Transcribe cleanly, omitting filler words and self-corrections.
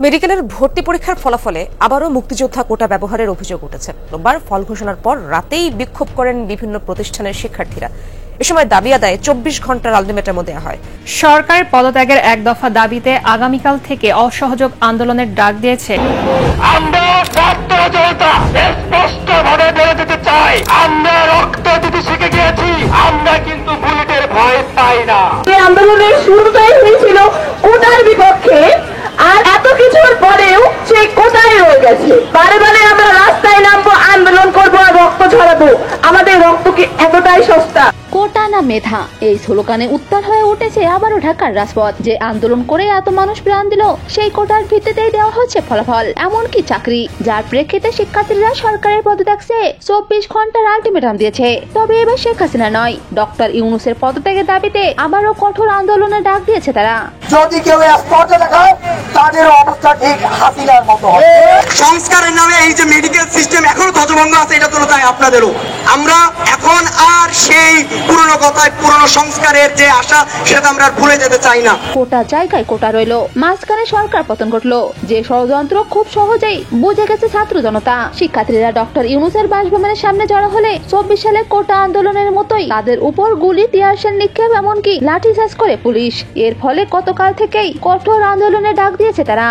মেডিকেলের ভর্তি পরীক্ষার ফলাফলে আবারও মুক্তিযোদ্ধা কোটা ব্যবহারের অভিযোগ উঠেছে। রোববার ফল ঘোষণার পর রাতেই বিক্ষোভ করেন বিভিন্ন প্রতিষ্ঠানের শিক্ষার্থীরা। এ সময় দাবি আদায়ে 24 ঘন্টার আলটিমেটামও দেওয়া হয়। সরকারের পদত্যাগের এক দফা দাবিতে আগামীকাল থেকে অসহযোগ আন্দোলনের ডাক দিয়েছে। আমরা স্পষ্টভাবে বলে দিতে চাই, আমরা রক্ত দিতে শিখে গিয়েছি, আমরা কিন্তু বুলেটের ভয় পাই না। এই আন্দোলনের শুরুটাই হয়েছিল কোটার বিপক্ষে, আর এত কিছুর পরেও সেই কোটায় রয়ে গেছে। বারে বারে আমরা রাস্তায় নামবো, আন্দোলন করবো আর রক্ত ঝরাবো। আমাদের রক্ত কি এতটাই সস্তা? কোটা না মেধা, এই স্লোগানে উত্তর হয়ে উঠেছে আবারও ঢাকার রাজপথ। যে আন্দোলন করে এত মানুষ প্রাণ দিল, সেই কোটার ভিত্তিতেই দেওয়া হচ্ছে ফলাফল, এমনকি চাকরি, যার প্রেক্ষিতে শিক্ষার্থীরা সরকারের পদত্যাগে 24 ঘন্টার আলটিমেটাম দিয়েছে। তবে এবার শেখ হাসিনা নয়, ডক্টর ইউনূসের পদত্যাগের দাবিতে আবারও কঠোর আন্দোলনের ডাক দিয়েছে তারা। যদি কেউ স্পষ্ট দেখায়, তাদের অবস্থা ঠিক হাসিনার মতো। সংস্কারের নামে এই যে মেডিকেল সিস্টেম এখনো ধ্বজভঙ্গ আছে, এটা তো তাই আপনাদেরও। আমরা এখন আর সেই পুরনো কথায়, পুরনো সংস্কারের যে আশা, সেটা আমরা ভুলে যেতে চাই না। কোটা জায়গায় কোটা রইলো, মাঝখানে সরকার পতন ঘটলো। যে ষড়যন্ত্র খুব সহজেই বুঝে গেছে ছাত্র জনতা। শিক্ষার্থীরা ডক্টর ইউনূসের বাসভবনের সামনে জড়ো হলে 24 সালে কোটা আন্দোলনের মতোই তাদের উপর গুলি, টিয়ারশেল নিক্ষেপ, এমনকি লাঠিচার্জ করে পুলিশ। এর ফলে গতকাল থেকেই কঠোর আন্দোলনের ডাক দিয়েছে তারা।